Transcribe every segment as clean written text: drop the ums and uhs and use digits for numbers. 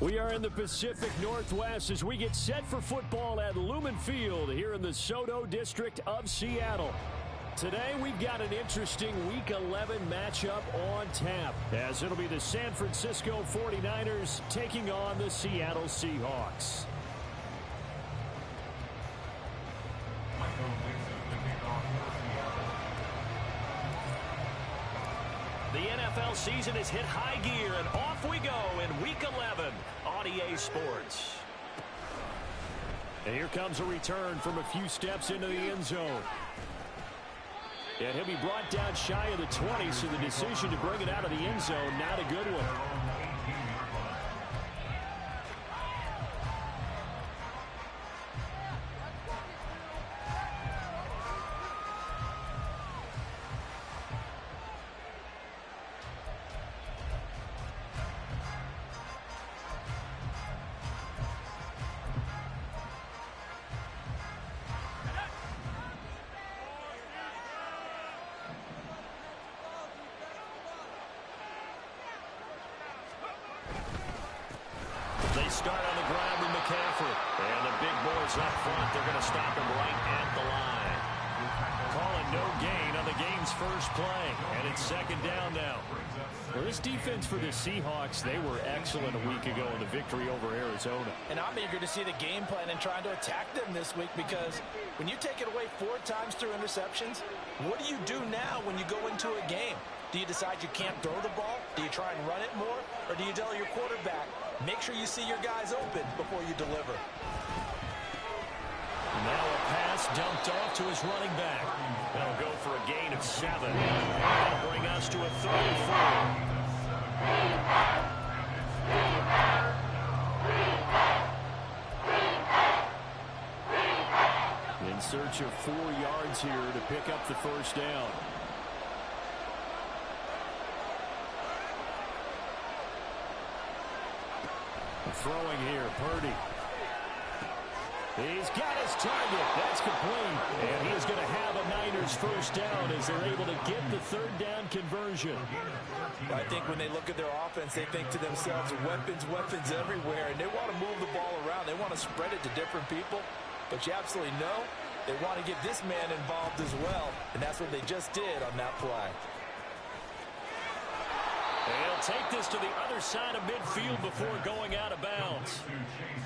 We are in the Pacific Northwest as we get set for football at Lumen Field here in the Soto District of Seattle. Today we've got an interesting Week 11 matchup on tap, as it'll be the San Francisco 49ers taking on the Seattle Seahawks. The NFL season has hit high gear, and off we go in Week 11 on EA Sports. And here comes a return from a few steps into the end zone. And he'll be brought down shy of the 20, so the decision to bring it out of the end zone, not a good one. Start on the ground with McCaffrey. And the big boys up front. They're going to stop him right at the line. Calling no gain on the game's first play. And it's second down now. Well, this defense for the Seahawks, they were excellent a week ago in the victory over Arizona. And I'm eager to see the game plan and trying to attack them this week, because when you take it away 4 times through interceptions, what do you do now when you go into a game? Do you decide you can't throw the ball? Do you try and run it more? Or do you tell your quarterback, make sure you see your guys open before you deliver? Now a pass dumped off to his running back. That'll go for a gain of 7. That'll bring us to a 3rd and 4. In search of 4 yards here to pick up the first down. Throwing here, Purdy. He's got his target. That's complete. And he's going to have a Niners first down as they're able to get the 3rd down conversion. I think when they look at their offense, they think to themselves, weapons, weapons everywhere. And they want to move the ball around. They want to spread it to different people. But you absolutely know they want to get this man involved as well. And that's what they just did on that play. They'll take this to the other side of midfield before going out of bounds.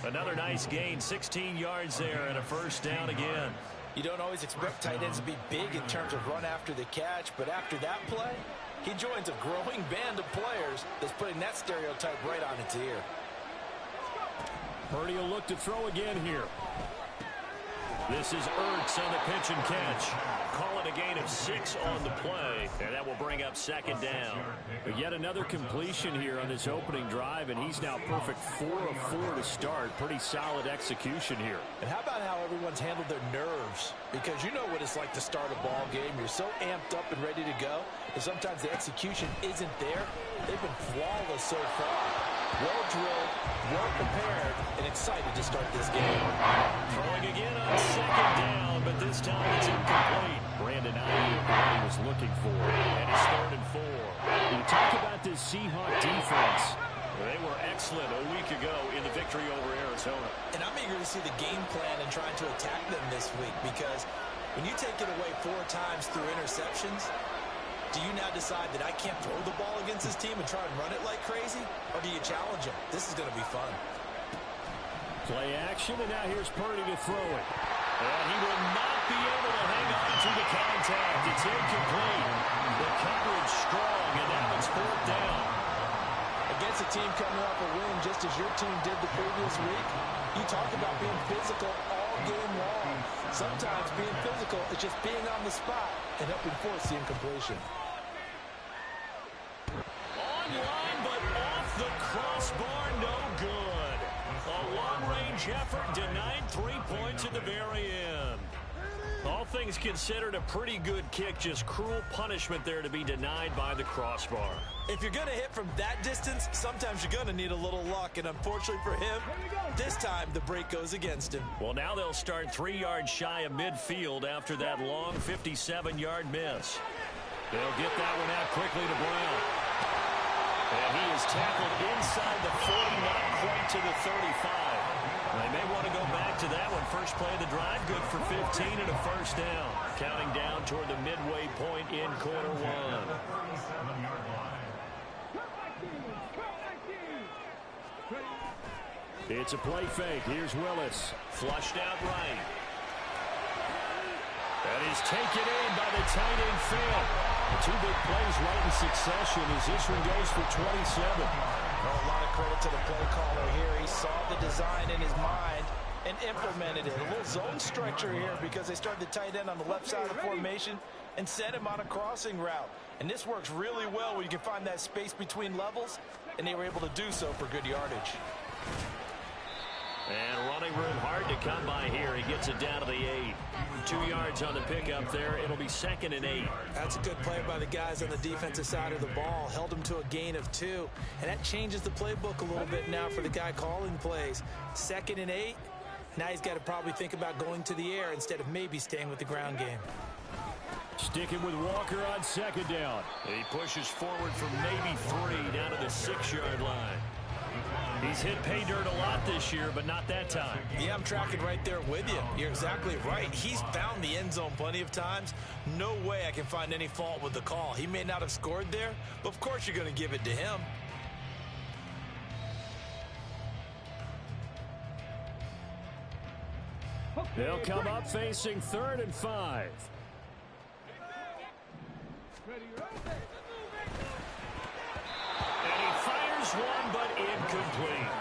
Another nice gain, 16 yards there, and a first down again. You don't always expect tight ends to be big in terms of run after the catch, but after that play, he joins a growing band of players that's putting that stereotype right on its ear. Purdy will look to throw again here. This is Ertz on the pitch and catch. Call it a gain of 6 on the play, and that will bring up 2nd down. But yet another completion here on this opening drive, and he's now perfect 4 of 4 to start. Pretty solid execution here. And how about how everyone's handled their nerves? Because you know what it's like to start a ball game. You're so amped up and ready to go, and sometimes the execution isn't there. They've been flawless so far. Well drilled, well prepared, and excited to start this game. Throwing again on 2nd down, but this time it's incomplete. Brandon Ayuk, what he was looking for, and it's 3rd and 4. We talk about this Seahawk defense. They were excellent a week ago in the victory over Arizona. And I'm eager to see the game plan and trying to attack them this week, because when you take it away 4 times through interceptions, do you now decide that I can't throw the ball against this team and try and run it like crazy? Or do you challenge them? This is going to be fun. Play action, and now here's Purdy to throw it. And he will not be able to hang on to the contact. It's incomplete. The coverage strong, and now it's 4th down. Against a team coming off a win just as your team did the previous week, you talk about being physical all game long. Sometimes being physical is just being on the spot and helping force the incompletion. Online, but off the crossbar, no good. A long-range effort denied 3 points at the very end. All things considered, a pretty good kick, just cruel punishment there to be denied by the crossbar. If you're going to hit from that distance, sometimes you're going to need a little luck, and unfortunately for him, this time the break goes against him. Well, now they'll start 3 yards shy of midfield after that long 57-yard miss. They'll get that one out quickly to Brown. And he is tackled inside the 40, not quite to the 35. They may want to go back to that one. First play of the drive, good for 15 and a first down. Counting down toward the midway point in quarter one. It's a play fake. Here's Willis. Flushed out right. That is taken in by the tight end Fant. The two big plays right in succession as this one goes for 27. Well, a lot of credit to the play caller here. He saw the design in his mind and implemented it. A little zone structure here because they started the tight end on the left side of the formation and sent him on a crossing route. And this works really well where you can find that space between levels, and they were able to do so for good yardage. And running room hard to come by here. He gets it down to the 8. 2 yards on the pickup there. It'll be 2nd and 8. That's a good play by the guys on the defensive side of the ball. Held him to a gain of 2. And that changes the playbook a little bit now for the guy calling plays. 2nd and 8. Now he's got to probably think about going to the air instead of maybe staying with the ground game. Sticking with Walker on 2nd down. He pushes forward from maybe 3 down to the 6-yard line. He's hit pay dirt a lot this year, but not that time. Yeah, I'm tracking right there with you. You're exactly right. He's found the end zone plenty of times. No way I can find any fault with the call. He may not have scored there, but of course you're going to give it to him. They'll come up facing 3rd and 5. And he fires one, but incomplete.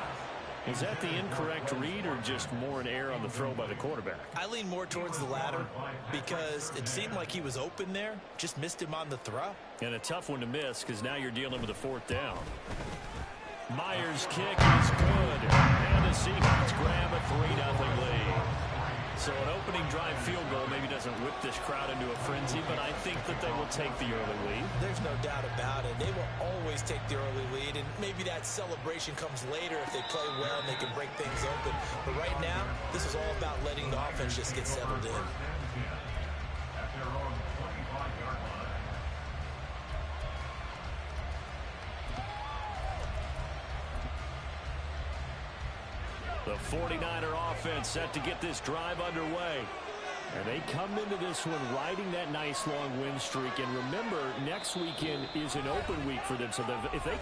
Is that the incorrect read or just more an error on the throw by the quarterback? I lean more towards the latter because it seemed like he was open there, just missed him on the throw. And a tough one to miss because now you're dealing with a 4th down. Myers' kick is good. And the Seahawks grab a 3-0 lead. So an opening drive field goal maybe doesn't whip this crowd into a frenzy, but I think that they will take the early lead. There's no doubt about it. They will always take the early lead, and maybe that celebration comes later if they play well and they can break things open. But right now, this is all about letting the offense just get settled in. The 49er offense set to get this drive underway. And they come into this one riding that nice long win streak. And remember, next weekend is an open week for them. So if they...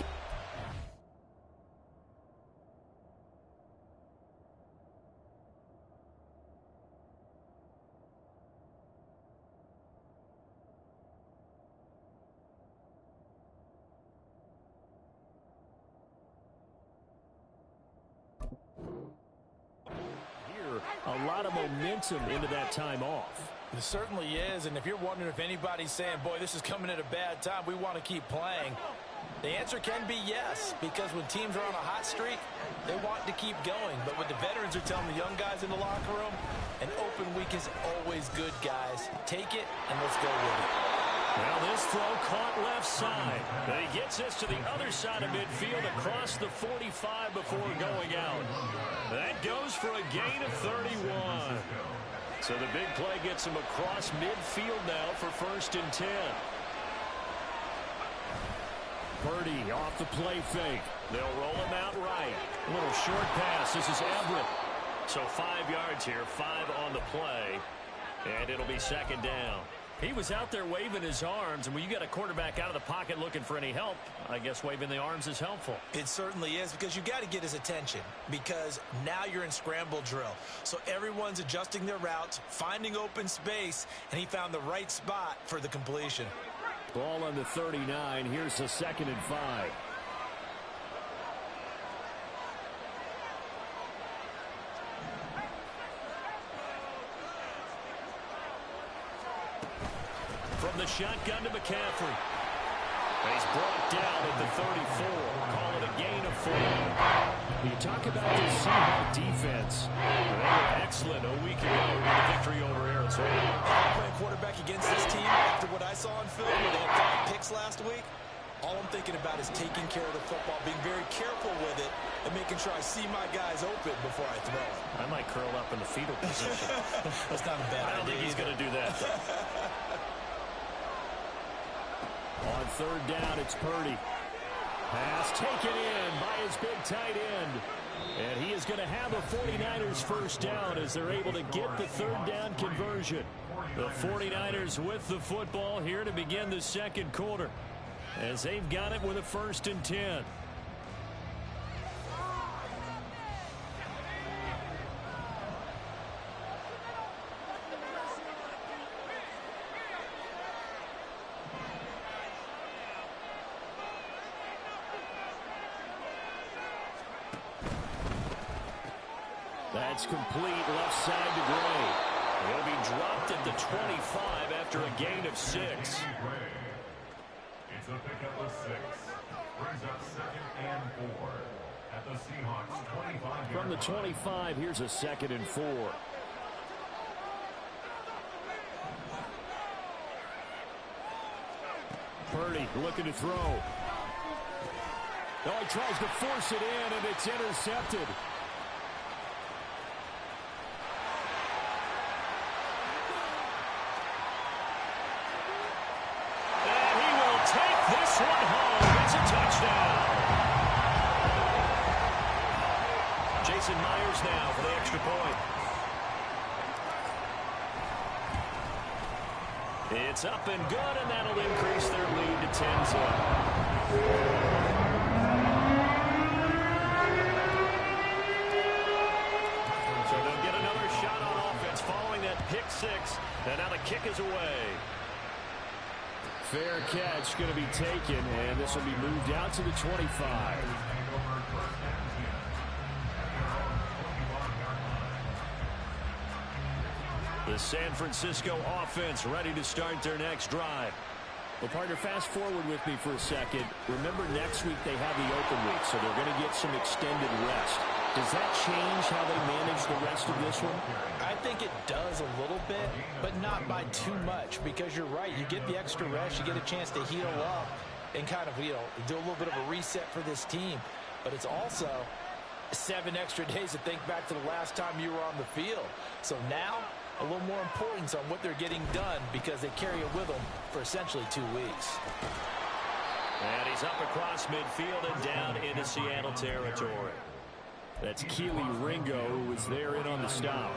a lot of momentum into that time off. It certainly is, and if you're wondering if anybody's saying, boy, this is coming at a bad time, we want to keep playing, the answer can be yes, because when teams are on a hot streak, they want to keep going. But what the veterans are telling the young guys in the locker room, an open week is always good, guys. Take it, and let's go with it. Well, this throw caught left side. But he gets this to the other side of midfield across the 45 before going out. That goes for a gain of 31. So the big play gets him across midfield now for 1st and 10. Purdy off the play fake. They'll roll him out right. A little short pass. This is Everett. So 5 yards here, 5 on the play. And it'll be 2nd down. He was out there waving his arms, and when you got a quarterback out of the pocket looking for any help, I guess waving the arms is helpful. It certainly is, because you got to get his attention, because now you're in scramble drill. So everyone's adjusting their routes, finding open space, and he found the right spot for the completion. Ball on the 39. Here's the 2nd and 5. From the shotgun to McCaffrey. He's brought down at the 34. Call it a gain of 4. You talk about this Seahawks defense. They were excellent a week ago with the victory over Arizona. Playing quarterback against this team, after what I saw on film, where they had 5 picks last week, all I'm thinking about is taking care of the football, being very careful with it, and making sure I see my guys open before I throw it. I might curl up in the fetal position. That's not a bad idea. I don't think he's going to do that. On 3rd down, it's Purdy. Pass taken in by his big tight end. And he is going to have a 49ers first down as they're able to get the third down conversion. The 49ers with the football here to begin the second quarter, as they've got it with a 1st and 10. That's complete left side to Gray. He'll be dropped at the 25 after a gain of 6. It's a pickup of 6. Brings up 2nd and 4 at the Seahawks 25. From the 25, here's a 2nd and 4. Purdy looking to throw. Oh, he tries to force it in, and it's intercepted. This one home. It's a touchdown. Jason Myers now for the extra point. It's up and good, and that'll increase their lead to 10-10. So they'll get another shot on offense following that pick 6, and now the kick is away. Fair catch going to be taken, and this will be moved out to the 25. The San Francisco offense ready to start their next drive. Well, partner, fast forward with me for a second. Remember, next week they have the open week, so they're going to get some extended rest. Does that change how they manage the rest of this one? I think it does a little bit, but not by too much, because you're right. You get the extra rest. You get a chance to heal up and kind of, do a little bit of a reset for this team. But it's also 7 extra days to think back to the last time you were on the field. So now, a little more importance on what they're getting done, because they carry it with them for essentially 2 weeks. And he's up across midfield and down into Seattle territory. That's Keely Ringo, who was there in on the stop.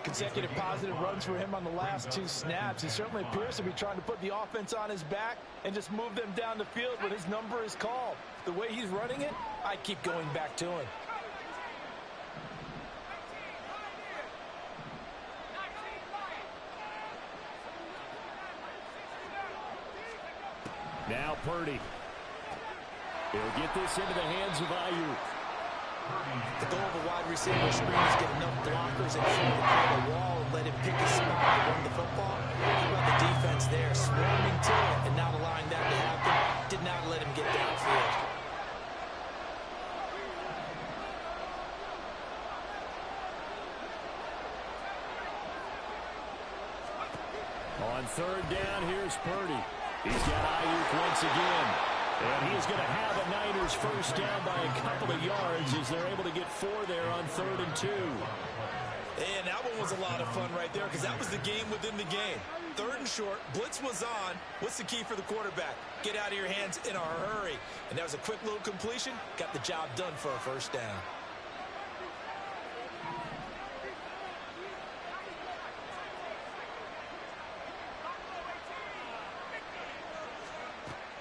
Consecutive positive runs for him on the last 2 snaps. He certainly appears to be trying to put the offense on his back and just move them down the field when his number is called. The way he's running it, I keep going back to him. Now Purdy. He'll get this into the hands of Ayuk. The goal of a wide receiver screen is get enough blockers in front of the wall and let him pick his spot to run the football. How about the defense there, swarming to it and not allowing that to happen? Did not let him get downfield. On 3rd down, here's Purdy. He's got Ayuk once again. And he's going to have a Niners first down by a couple of yards as they're able to get 4 there on 3rd and 2. And that one was a lot of fun right there, because that was the game within the game. 3rd and short, blitz was on. What's the key for the quarterback? Get out of your hands in a hurry. And that was a quick little completion. Got the job done for a first down.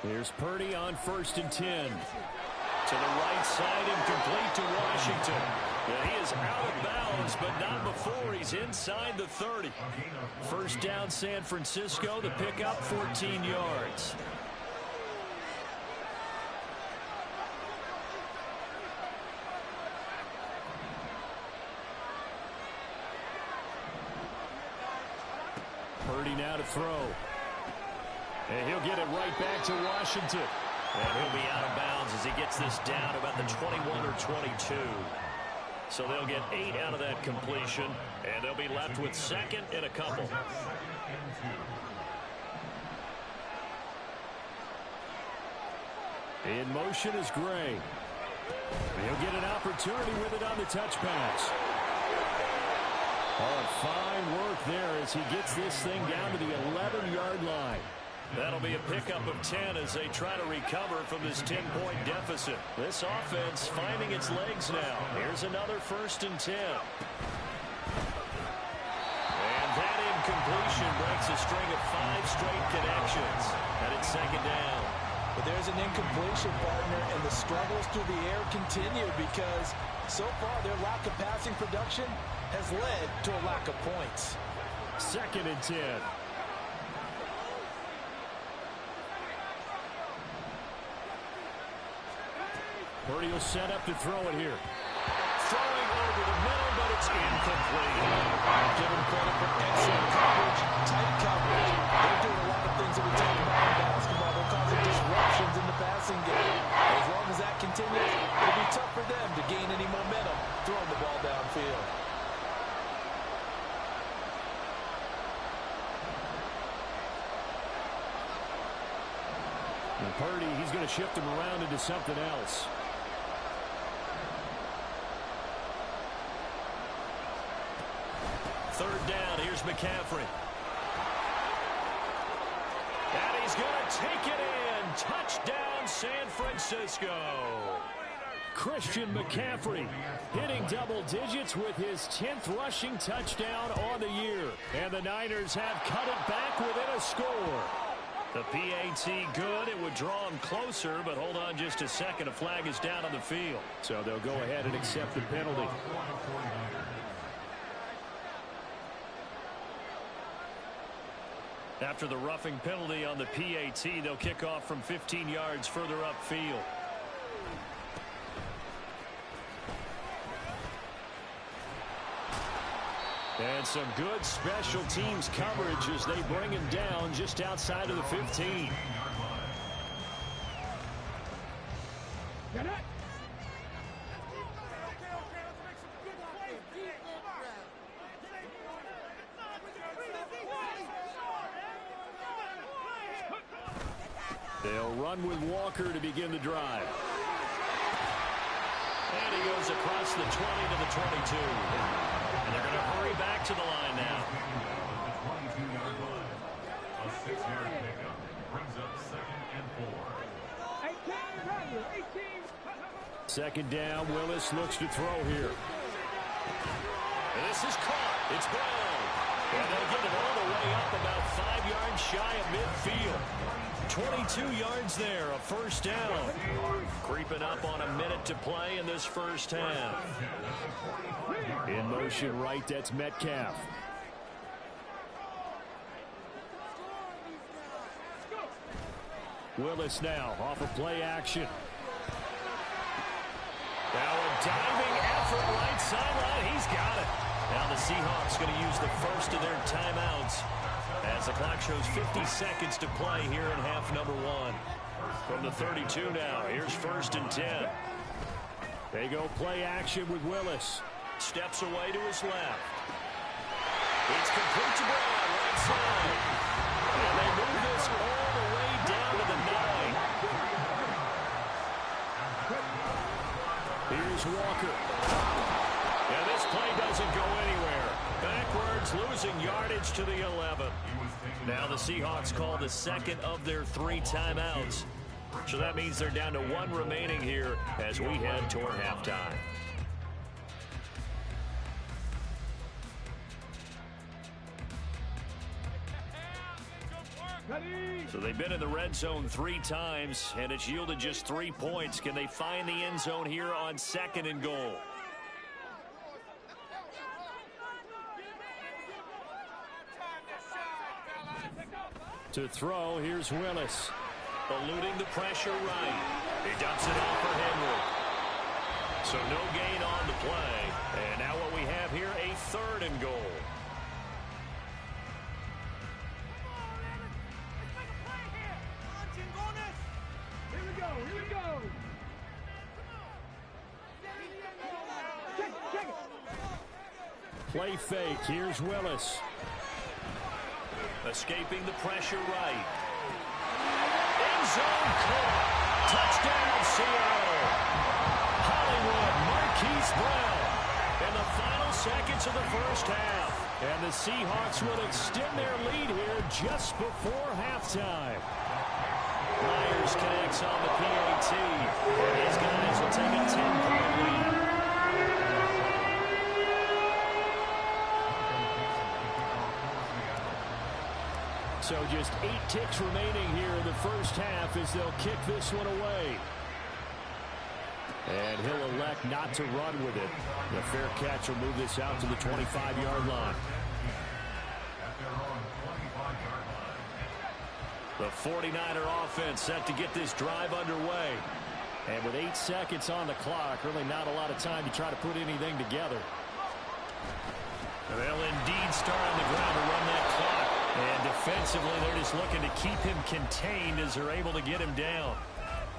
Here's Purdy on 1st and 10. To the right side and complete to Washington. Yeah, he is out of bounds, but not before he's inside the 30. First down, San Francisco. The pickup, 14 yards. Purdy now to throw. And he'll get it right back to Washington. And he'll be out of bounds as he gets this down about the 21 or 22. So they'll get 8 out of that completion, and they'll be left with 2nd and a couple. In motion is Gray. He'll get an opportunity with it on the touch pass. Oh, fine work there as he gets this thing down to the 11-yard line. That'll be a pickup of 10 as they try to recover from this 10-point deficit. This offense finding its legs now. Here's another 1st and 10. And that incompletion breaks a string of 5 straight connections. And it's 2nd down. But there's an incompletion, partner, and the struggles through the air continue because so far their lack of passing production has led to a lack of points. 2nd and 10. Purdy will set up to throw it here. Throwing over the middle, but it's incomplete. Give him credit for excellent coverage, tight coverage. They're doing a lot of things that we talk about in basketball. They're causing disruptions in the passing game. As long as that continues, it'll be tough for them to gain any momentum throwing the ball downfield. And Purdy, he's going to shift him around into something else. Third down, here's McCaffrey. And he's going to take it in. Touchdown, San Francisco. Christian McCaffrey hitting double digits with his 10th rushing touchdown on the year. And the Niners have cut it back within a score. The PAT good. It would draw him closer, but hold on just a second. A flag is down on the field. So they'll go ahead and accept the penalty. After the roughing penalty on the PAT, they'll kick off from 15 yards further upfield. And some good special teams coverage as they bring him down just outside of the 15. They'll run with Walker to begin the drive. And he goes across the 20 to the 22. And they're going to hurry back to the line now. A 6-yard pickup brings up 2nd and 4. 2nd down, Willis looks to throw here. This is caught. It's Brown. And they'll get it all the way up about 5 yards shy of midfield. 22 yards there, a 1st down. Creeping up on a minute to play in this 1st half. In motion right, that's Metcalf. Willis now off of play action. Now a diving effort right sideline. He's got it. Now the Seahawks going to use the first of their timeouts as the clock shows 50 seconds to play here in half number 1. From the 32 now, here's 1st and 10. They go play action with Willis. Steps away to his left. It's complete to Brown, right side. And they move this all the way down to the 9. Here's Walker. And this play doesn't go anywhere. Backwards, losing yardage to the 11. Now the Seahawks call the 2nd of their 3 timeouts. So that means they're down to 1 remaining here as we head toward halftime. So they've been in the red zone 3 times, and it's yielded just 3 points. Can they find the end zone here on 2nd and goal? To throw, here's Willis. Eluding the pressure right. He dumps it off for Henry. So no gain on the play. And now what we have here, a 3rd and goal. Here we go. Check it. Play fake, here's Willis. Escaping the pressure right. End zone caught. Touchdown, Seattle. Hollywood, Marquise Brown. In the final seconds of the 1st half. And the Seahawks will extend their lead here just before halftime. Myers connects on the PAT. And these guys will take a 10-point lead. So just 8 ticks remaining here in the first half as they'll kick this one away. And he'll elect not to run with it. The fair catch will move this out to the 25-yard line. The 49er offense set to get this drive underway. And with 8 seconds on the clock, really not a lot of time to try to put anything together. They'll indeed start on the ground to run that clock. And defensively, they're just looking to keep him contained as they're able to get him down.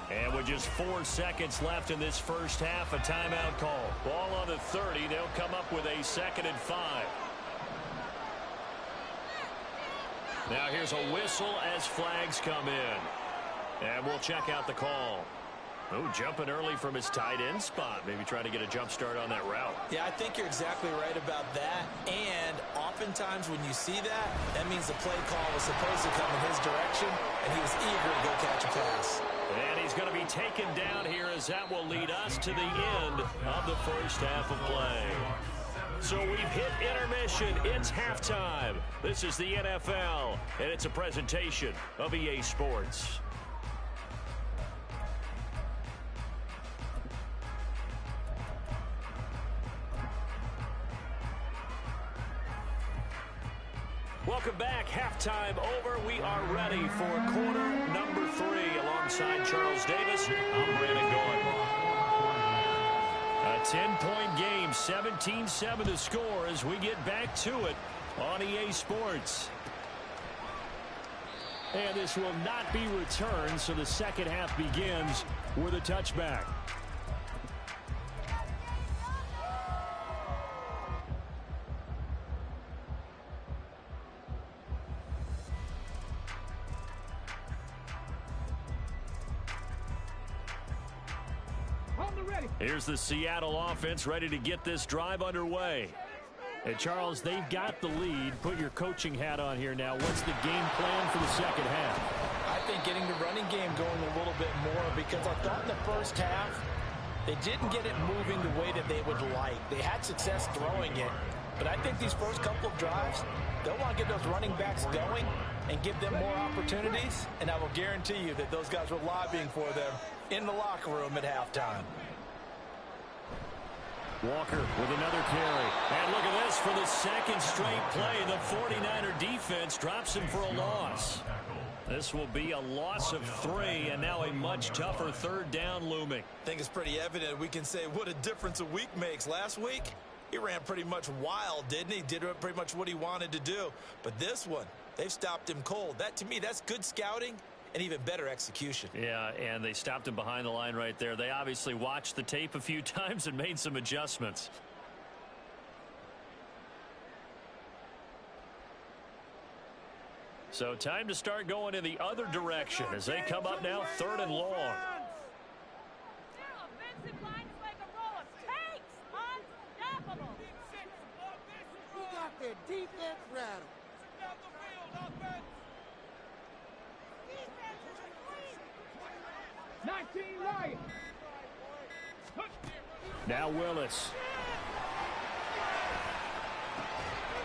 And with just 4 seconds left in this first half, a timeout call. Ball on the 30. They'll come up with a 2nd and 5. Now here's a whistle as flags come in. And we'll check out the call. Oh, jumping early from his tight end spot. Maybe trying to get a jump start on that route. Yeah, I think you're exactly right about that. And oftentimes when you see that, that means the play call was supposed to come in his direction, and he was eager to go catch a pass. And he's going to be taken down here as that will lead us to the end of the first half of play. So we've hit intermission. It's halftime. This is the NFL, and it's a presentation of EA Sports. Welcome back. Halftime over. We are ready for quarter number 3. Alongside Charles Davis, I'm Brandon Goin. A 10-point game, 17-7 the score as we get back to it on EA Sports. And this will not be returned, so the second half begins with a touchback. Here's the Seattle offense ready to get this drive underway. And Charles, they've got the lead. Put your coaching hat on here now. What's the game plan for the second half? I think getting the running game going a little bit more, because I thought in the first half they didn't get it moving the way that they would like. They had success throwing it, but I think these first couple of drives, they'll want to get those running backs going and give them more opportunities, and I will guarantee you that those guys were lobbying for them in the locker room at halftime. Walker with another carry. And look at this for the second straight play. The 49er defense drops him for a loss. This will be a loss of 3, and now a much tougher third down looming. I think it's pretty evident. We can say what a difference a week makes. Last week, he ran pretty much wild, didn't he? Did pretty much what he wanted to do. But this one, they've stopped him cold. That, to me, that's good scouting and even better execution. Yeah, and they stopped him behind the line right there. They obviously watched the tape a few times and made some adjustments. So time to start going in the other direction as they come up now 3rd and long. We got their defense rattled. 19 right. Now Willis.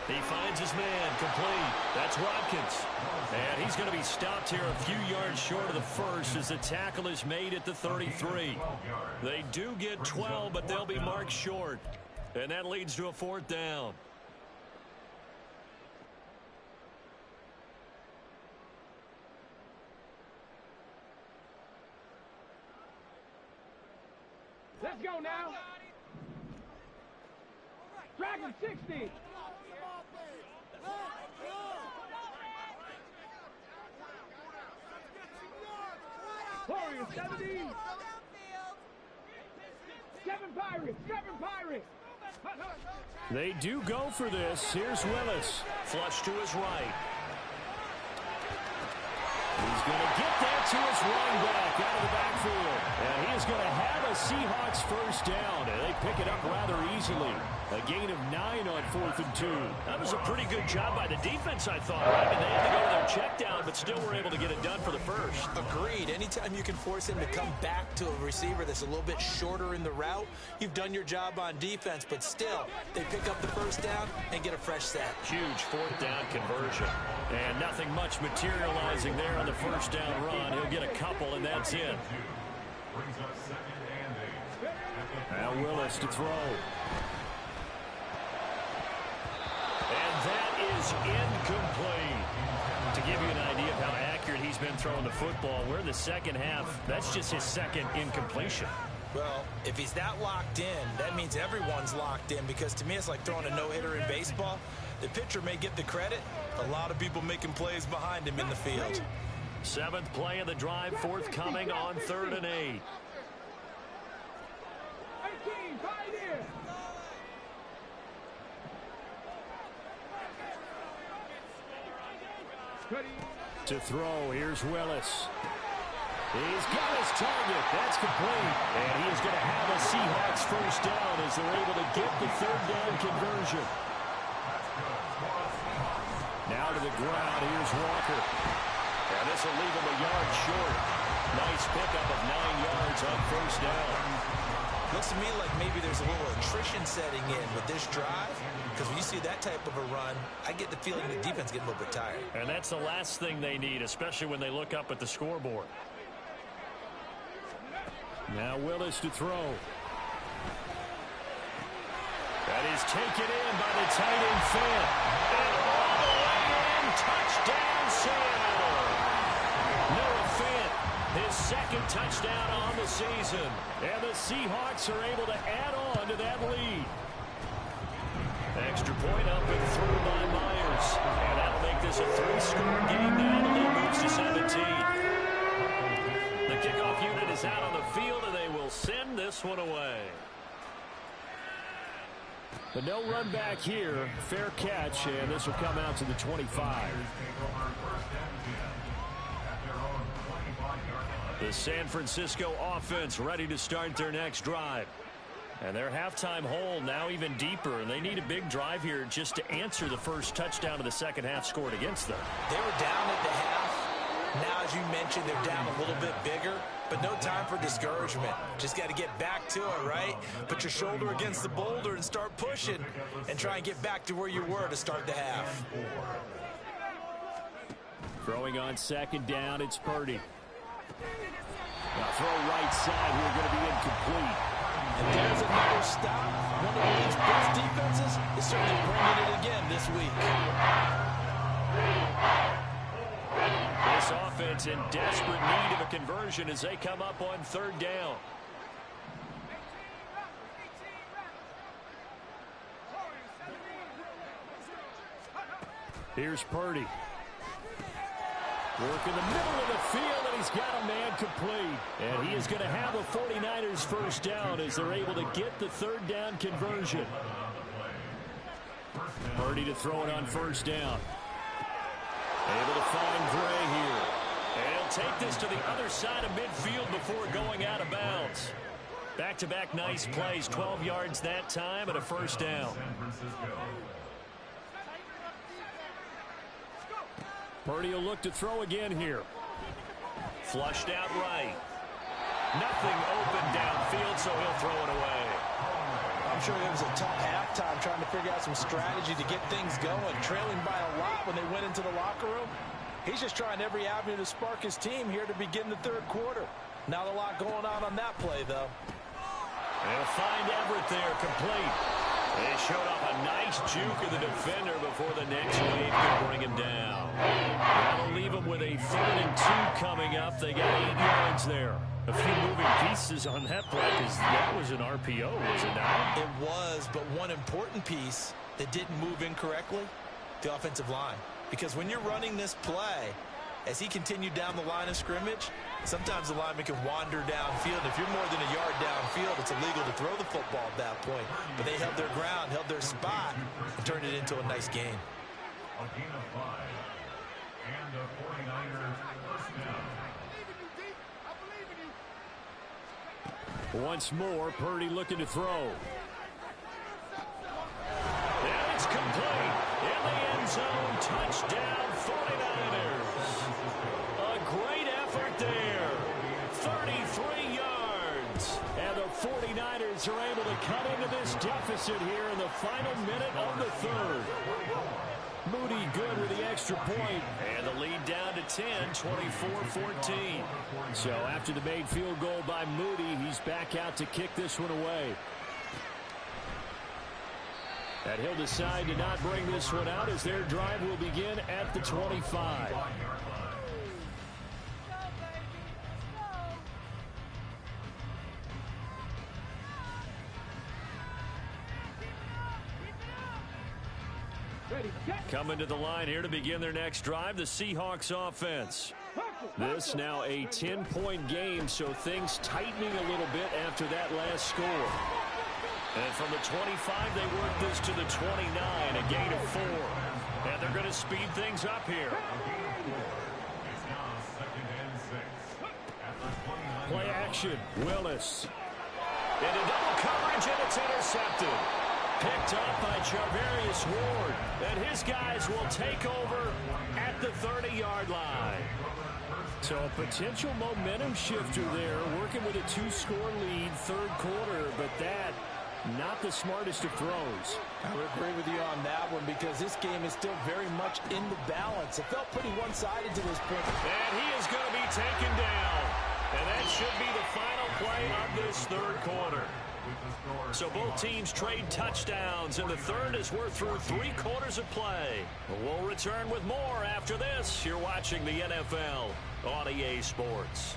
He finds his man complete. That's Watkins. And he's going to be stopped here a few yards short of the first as the tackle is made at the 33. They do get 12, but they'll be marked short. And that leads to a 4th down. Let's go now. Dragon 60. Warriors 70. 7 Pirates. 7 Pirates. They do go for this. Here's Willis. Flush to his right. He's going to get that to his running back out of the backfield. And he is going to have a Seahawks first down. And they pick it up rather easily. A gain of 9 on 4th and 2. That was a pretty good job by the defense, I thought. I mean, they had to go to their check down, but still were able to get it done for the first. Agreed. Anytime you can force him to come back to a receiver that's a little bit shorter in the route, you've done your job on defense, but still, they pick up the first down and get a fresh set. Huge 4th down conversion. And nothing much materializing there on the first down run. He'll get a couple, and that's it. Now Willis to throw. And that is incomplete. To give you an idea of how accurate he's been throwing the football, we're in the second half. That's just his second incompletion. Well, if he's that locked in, that means everyone's locked in, because to me it's like throwing a no-hitter in baseball. The pitcher may get the credit. A lot of people making plays behind him in the field. 7th play of the drive, forthcoming on 3rd and 8. To throw, here's Willis. He's got his target. That's complete. And he is going to have a Seahawks first down as they're able to get the 3rd down conversion. Now to the ground, here's Walker. And this will leave him a yard short. Nice pickup of 9 yards on first down. Looks to me like maybe there's a little attrition setting in with this drive, because when you see that type of a run, I get the feeling the defense getting a little bit tired. And that's the last thing they need, especially when they look up at the scoreboard. Now Willis to throw. That is taken in by the tight end Fant. And all the way in, touchdown Seattle. Noah Fant, his second touchdown on the season. And the Seahawks are able to add on to that lead. Extra point up and through by Myers. And that'll make this a 3-score game now. The lead moves to 17. The kickoff unit is out on the field, and they will send this one away. But no run back here. Fair catch, and this will come out to the 25. The San Francisco offense ready to start their next drive. And their halftime hole now even deeper, and they need a big drive here just to answer the first touchdown of the second half scored against them. They were down at the half. Now, as you mentioned, they're down a little bit bigger, but no time for discouragement. Just got to get back to it, right? Put your shoulder against the boulder and start pushing and try and get back to where you were to start the half. Throwing on second down, it's Purdy. Now throw right side here, going to be incomplete. And there's another stop. One of the league's best defenses is certainly bringing it again this week. This offense in desperate need of a conversion as they come up on 3rd down. Here's Purdy. Work in the middle of the field, and he's got a man complete. And he is going to have a 49ers first down as they're able to get the 3rd down conversion. Purdy to throw it on first down. Able to find Gray here. And he'll take this to the other side of midfield before going out of bounds. Back-to-back nice plays, 12 yards that time and a first down. Purdy will look to throw again here. Flushed out right. Nothing open downfield, so he'll throw it away. I'm sure it was a tough halftime trying to figure out some strategy to get things going, trailing by a lot when they went into the locker room. He's just trying every avenue to spark his team here to begin the 3rd quarter. Not a lot going on that play, though. They'll find Everett there, complete. They showed off a nice juke of the defender before the next wave could bring him down. That'll leave him with a 3rd and 2 coming up. They got 8 yards there. A few moving pieces on that play because that was an RPO, was it not? It was, but one important piece that didn't move incorrectly, the offensive line. Because when you're running this play, as he continued down the line of scrimmage, sometimes the lineman can wander downfield. If you're more than a yard downfield, it's illegal to throw the football at that point. But they held their ground, held their spot, and turned it into a nice game. A gain of 5. And the 49ers first down. Once more, Purdy looking to throw. And it's zone. Touchdown, 49ers. A great effort there. 33 yards. And the 49ers are able to cut into this deficit here in the final minute of the third. Moody good with the extra point. And the lead down to 10, 24-14. So after the made field goal by Moody, he's back out to kick this one away. And he'll decide to not bring this one out as their drive will begin at the 25. Coming to the line here to begin their next drive, the Seahawks offense. This now a 10-point game, so things tightening a little bit after that last score. And from the 25, they work this to the 29, a gain of 4. And they're going to speed things up here. It's now 2nd and 6. At the 29. Play action, Willis. Into double coverage, and it's intercepted. Picked up by Charvarius Ward. And his guys will take over at the 30-yard line. So a potential momentum shifter there, working with a 2-score lead, third quarter, but that not the smartest of throws. I would agree with you on that one because this game is still very much in the balance. It felt pretty one-sided to this point. And he is going to be taken down. And that should be the final play of this third quarter. So both teams trade touchdowns, and the third as we're through 3 quarters of play. We'll return with more after this. You're watching the NFL on EA Sports.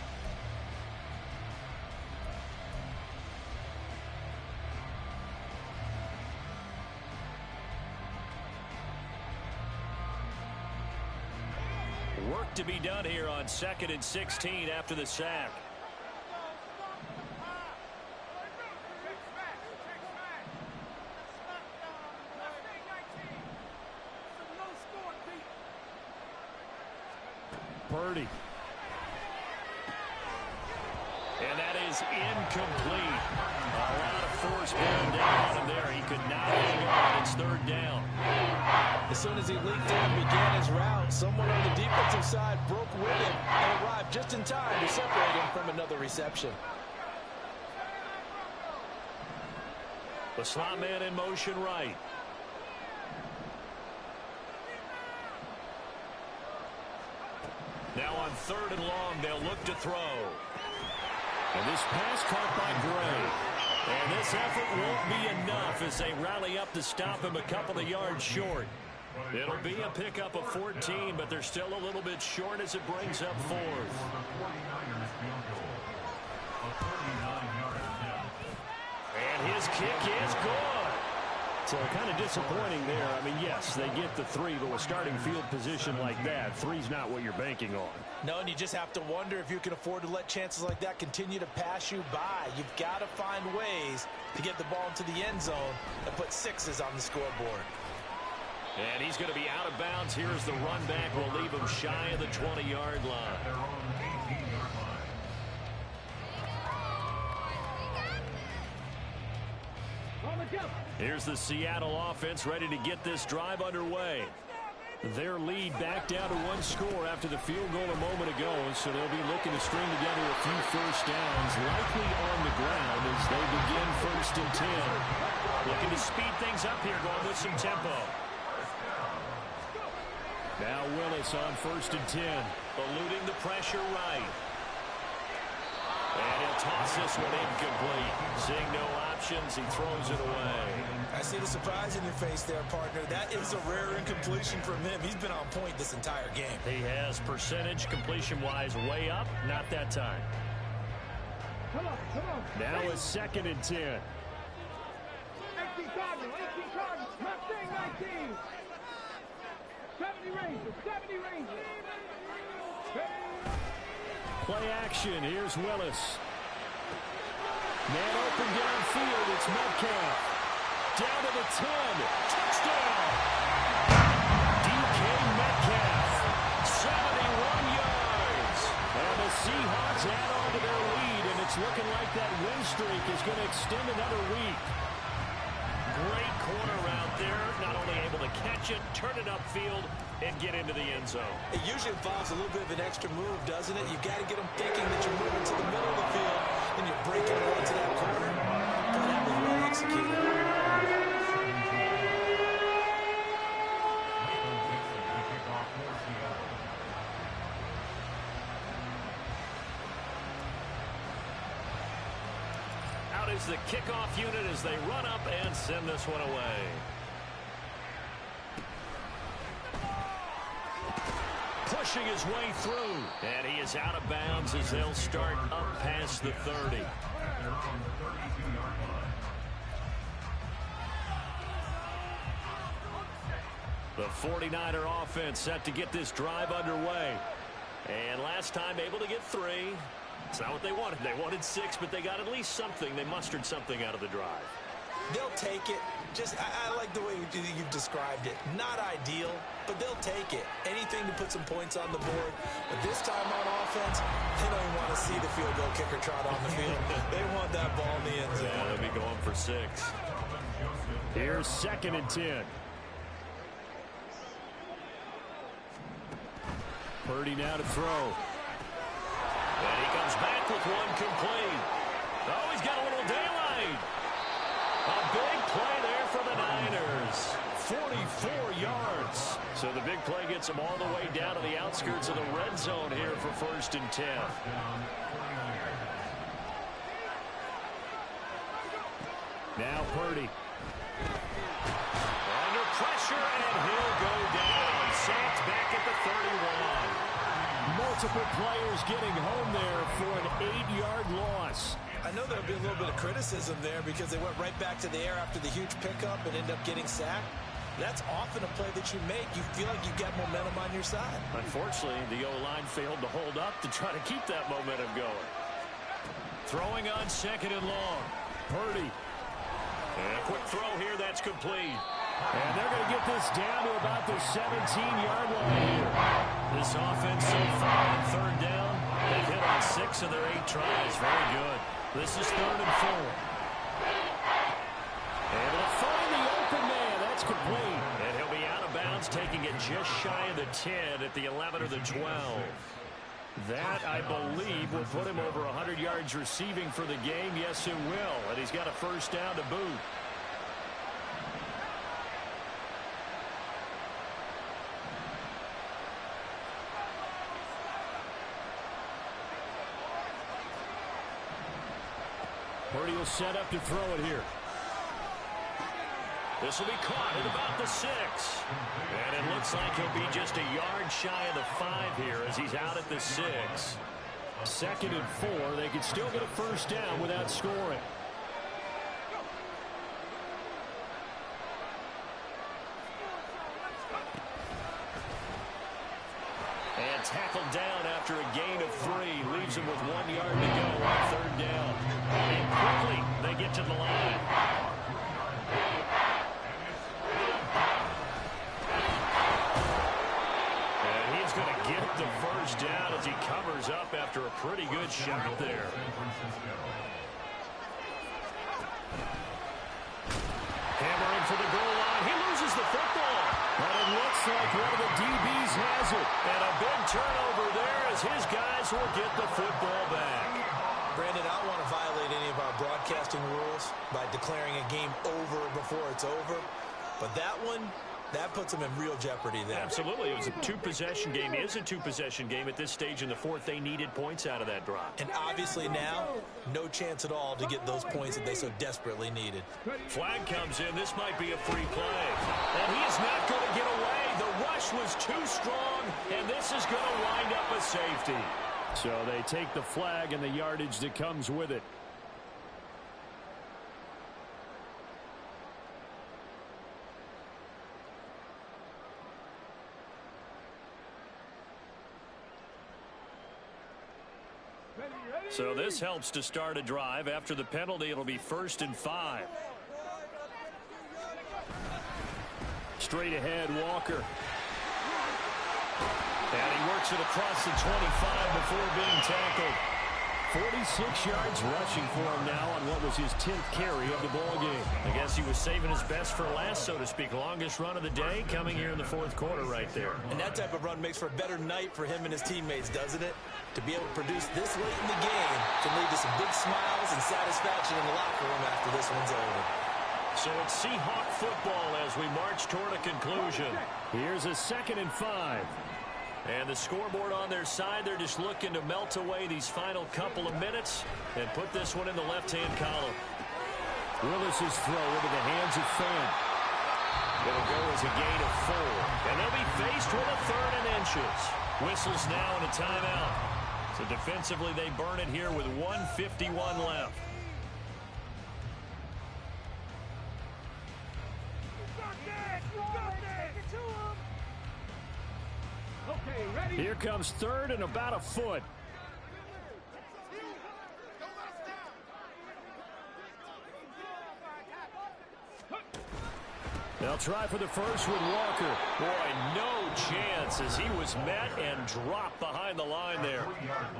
Work to be done here on 2nd and 16 after the sack. Purdy. And that is incomplete. A lot of force bearing down on him there. He could not hang on. It's 3rd down. As soon as he leaked in and began his route, someone on the defensive side broke with him and arrived just in time to separate him from another reception. The slot man in motion right. Now on 3rd and long, they'll look to throw. And this pass caught by Gray. And this effort won't be enough as they rally up to stop him a couple of yards short. It'll be a pickup of 14, but they're still a little bit short as it brings up 4th. And his kick is good. So kind of disappointing there. I mean, yes, they get the 3, but with starting field position like that, 3's not what you're banking on. No, and you just have to wonder if you can afford to let chances like that continue to pass you by. You've got to find ways to get the ball into the end zone and put 6s on the scoreboard. And he's going to be out of bounds. Here's the run back. Will leave him shy of the 20-yard line. Here's the Seattle offense ready to get this drive underway. Their lead back down to 1 score after the field goal a moment ago, so they'll be looking to string together a few first downs, likely on the ground as they begin 1st and 10. Looking to speed things up here, going with some tempo. Now Willis on 1st and 10, eluding the pressure right. And he'll toss this one incomplete. Seeing no options, he throws it away. I see the surprise in your face there, partner. That is a rare incompletion from him. He's been on point this entire game. He has percentage completion-wise way up. Not that time. Come on. Now it's 2nd and 10. 18 Cardinals, Mustang 19. 70 Rangers. Play action. Here's Willis. Man open downfield. It's Metcalf. Down to the 10. Touchdown. DK Metcalf. 71 yards. And the Seahawks add on to their lead, and it's looking like that win streak is going to extend another week. Great corner out there. Not only able to catch you turn it upfield and get into the end zone. It usually involves a little bit of an extra move, doesn't it? You got to get them thinking that you're moving to the middle of the field and you're breaking away to that corner. But that was well executed. Out is the kickoff unit as they run up and send this one away. Pushing his way through, and he is out of bounds as they'll start up past the 30. The 49er offense set to get this drive underway. And last time able to get 3. It's not what they wanted. They wanted 6, but they got at least something. They mustered something out of the drive. They'll take it. I like the way you've described it. Not ideal, but they'll take it. Anything to put some points on the board. But this time on offense, they don't even want to see the field goal kicker trot on the field. They want that ball in the end zone. Yeah, they'll be going for 6. Here's 2nd and 10. Purdy now to throw. And he comes back with one complete. Oh, he's got a little daylight. A big play there for the Niners. 44 yards. So the big play gets them all the way down to the outskirts of the red zone here for 1st and 10. Now Purdy. Under pressure, and he'll go down. Sacked back at the 31. Multiple players getting home there for an 8-yard loss. I know there'll be a little bit of criticism there because they went right back to the air after the huge pickup and ended up getting sacked. That's often a play that you make. You feel like you've got momentum on your side. Unfortunately, the O-line failed to hold up to try to keep that momentum going. Throwing on 2nd and long. Purdy. And a quick throw here, that's complete. And they're going to get this down to about the 17-yard line here. This offense so far on 3rd down, they've hit on 6 of their 8 tries. Very good. This is 3rd and 4. Able to find the open man. That's complete. And he'll be out of bounds, taking it just shy of the 10 at the 11 or the 12. That, I believe, will put him over 100 yards receiving for the game. Yes, it will. And he's got a 1st down to boot. Purdy will set up to throw it here. This will be caught at about the 6. And it looks like he'll be just a yard shy of the 5 here as he's out at the 6. 2nd and 4. They could still get a 1st down without scoring. And tackled down after a gain of 3. Leaves him with 1 yard to go on 3rd down. And quickly they get to the line. And he's going to get the 1st down as he covers up after a pretty good shot there. Hammering for the goal line. He loses the football. But it looks like one of the DBs has it. And a big turnover there as his guys will get the football back. Brandon, I don't want to violate any of our broadcasting rules by declaring a game over before it's over. But that one, that puts them in real jeopardy there. Absolutely. It was a 2-possession game. It is a 2-possession game at this stage in the 4th. They needed points out of that drive. And obviously now, no chance at all to get those points that they so desperately needed. Flag comes in. This might be a free play. And he is not going to get away. The rush was too strong, and this is going to wind up a safety. So they take the flag and the yardage that comes with it. So this helps to start a drive. After the penalty, it'll be 1st and 5. Straight ahead, Walker. And he works it across the 25 before being tackled. 46 yards rushing for him now on what was his 10th carry of the ball game. I guess he was saving his best for last, so to speak. Longest run of the day coming here in the fourth quarter right there. And that type of run makes for a better night for him and his teammates, doesn't it? To be able to produce this late in the game can lead to some big smiles and satisfaction in the locker room after this one's over. So it's Seahawk football as we march toward a conclusion. Here's a 2nd and 5. And the scoreboard on their side, they're just looking to melt away these final couple of minutes and put this one in the left-hand column. Willis's throw into the hands of Fant. It'll go as a gain of 4. And they'll be faced with a 3rd and inches. Whistles now and a timeout. So defensively, they burn it here with 1:51 left. Here comes 3rd and about a foot. They'll try for the first with Walker. Boy, no chance as he was met and dropped behind the line there.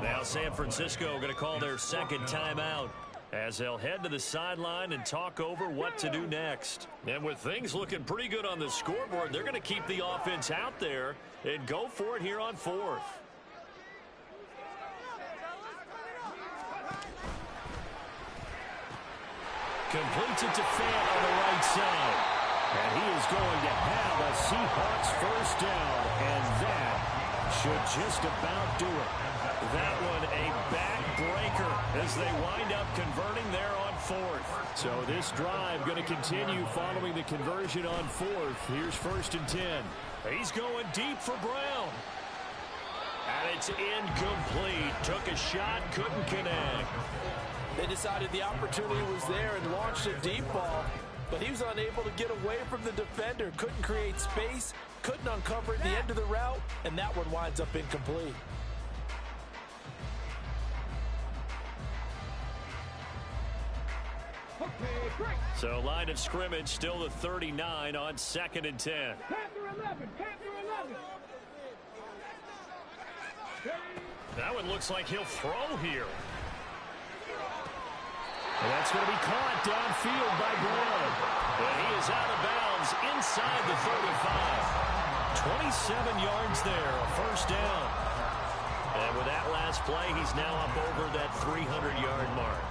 Now San Francisco going to call their 2nd timeout as they'll head to the sideline and talk over what to do next. And with things looking pretty good on the scoreboard, they're going to keep the offense out there and go for it here on 4th. Completes it to Fant on the right side. And he is going to have a Seahawks first down, and that should just about do it. That one a backbreaker as they wind up converting there on 4th. So this drive going to continue following the conversion on 4th. Here's 1st and 10. He's going deep for Brown. And it's incomplete. Took a shot, couldn't connect. They decided the opportunity was there and launched a deep ball. But he was unable to get away from the defender. Couldn't create space. Couldn't uncover at the end of the route. And that one winds up incomplete. So line of scrimmage still the 39 on 2nd and 10. That one looks like he'll throw here. And that's going to be caught downfield by Brown. And he is out of bounds inside the 35. 27 yards there, a first down. And with that last play, he's now up over that 300-yard mark.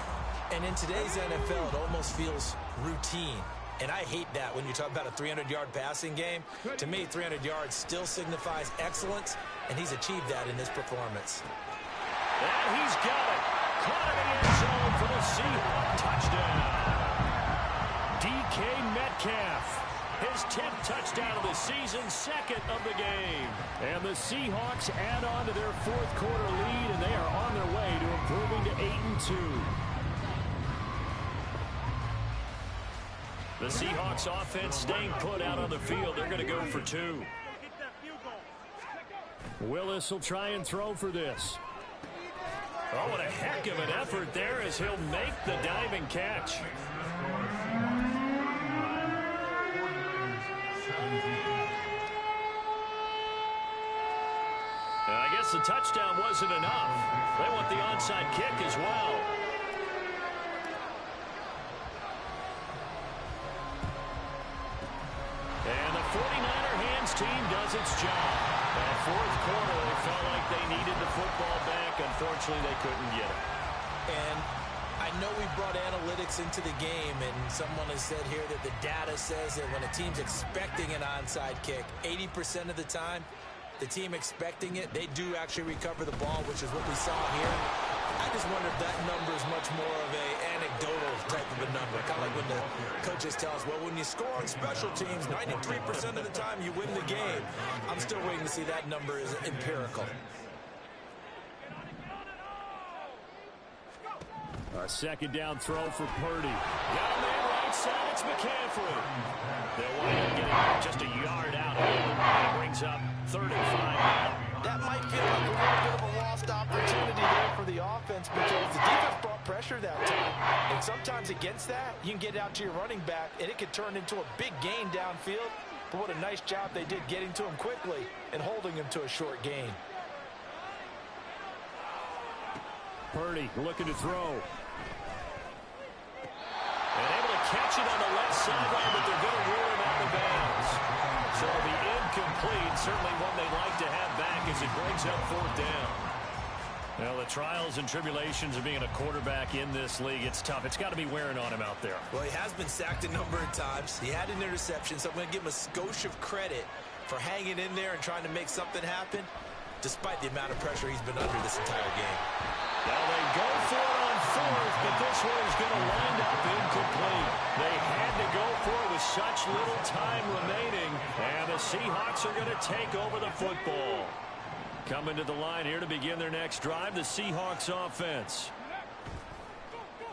And in today's NFL, it almost feels routine. And I hate that when you talk about a 300-yard passing game. To me, 300 yards still signifies excellence, and he's achieved that in this performance. And he's got it. Caught in the end zone for the Seahawks touchdown. DK Metcalf, his 10th touchdown of the season, 2nd of the game. And the Seahawks add on to their 4th quarter lead, and they are on their way to improving to 8-2. The Seahawks offense staying put out on the field. They're going to go for 2. Willis will try and throw for this. Oh, what a heck of an effort there as he'll make the diving catch. And I guess the touchdown wasn't enough. They want the onside kick as well. And the 49er hands team does its job. That 4th quarter, they felt like they needed the football back. Unfortunately, they couldn't get it. And I know we brought analytics into the game, and someone has said here that the data says that when a team's expecting an onside kick, 80% of the time, the team expecting it, they do actually recover the ball, which is what we saw here. I just wonder if that number is much more of a anecdotal type of a number. Kind of like when the coaches tell us, well, when you score on special teams, 93% of the time you win the game. I'm still waiting to see that number is empirical. A 2nd down throw for Purdy. Down there right side, it's McCaffrey. They'll wind up getting just a yard out of it. And it brings up 3rd and 5. That might feel like a little bit of a lost opportunity there for the offense because the defense brought pressure that time. And sometimes against that, you can get out to your running back, and it could turn into a big gain downfield. But what a nice job they did getting to him quickly and holding him to a short gain. Purdy looking to throw. And able to catch it on the left sideline, but they're going to rule him out of bounds. So the incomplete, certainly one they'd like to have back as it brings up 4th down. Well, the trials and tribulations of being a quarterback in this league, it's tough. It's got to be wearing on him out there. Well, he has been sacked a number of times. He had an interception, so I'm going to give him a skosh of credit for hanging in there and trying to make something happen, despite the amount of pressure he's been under this entire game. Now they go for it on 4th, but this one is going to wind up incomplete. They had to go for it with such little time remaining, and the Seahawks are going to take over the football. Coming to the line here to begin their next drive, the Seahawks offense.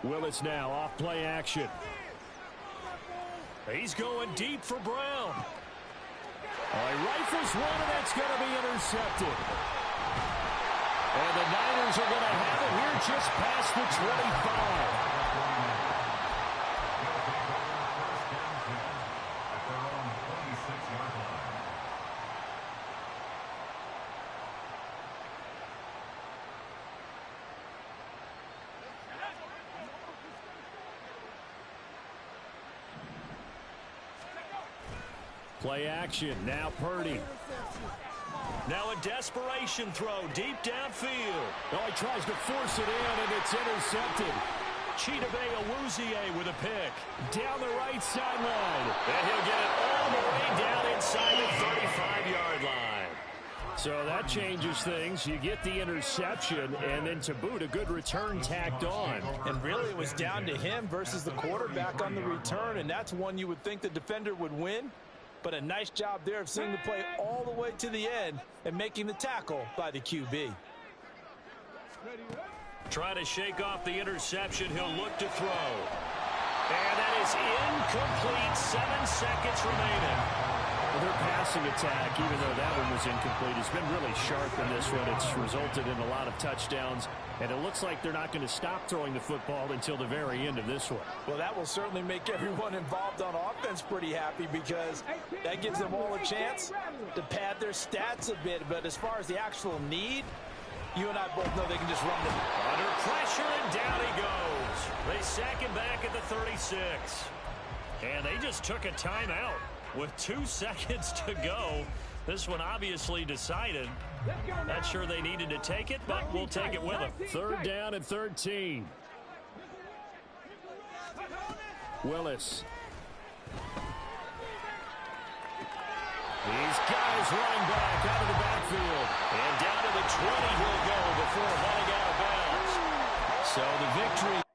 Willis now off play action. He's going deep for Brown. He rifles one, and that's going to be intercepted. And the Niners are going to have it here just past the 25. Play action. Now Purdy. Now a desperation throw deep downfield. He tries to force it in, and it's intercepted. Chidobe Awuzie with a pick. Down the right sideline. And he'll get it all the way down inside the 35-yard line. So that changes things. You get the interception, and then to boot, a good return tacked on. And really, it was down to him versus the quarterback on the return, and that's one you would think the defender would win. But a nice job there of seeing the play all the way to the end and making the tackle by the QB. Trying to shake off the interception. He'll look to throw. And that is incomplete. 7 seconds remaining. Their passing attack, even though that one was incomplete, has been really sharp in this one. It's resulted in a lot of touchdowns, and it looks like they're not going to stop throwing the football until the very end of this one. Well, that will certainly make everyone involved on offense pretty happy, because that gives them all a chance to pad their stats a bit. But as far as the actual need, you and I both know they can just run it. Under pressure, and down he goes. They sack him back at the 36. And they just took a timeout with 2 seconds to go. This one obviously decided. Not sure they needed to take it, but we'll take it with them. 3rd down and 13. Willis. These guys running back out of the backfield. And down to the 20 he'll go before running out of bounds. So the victory.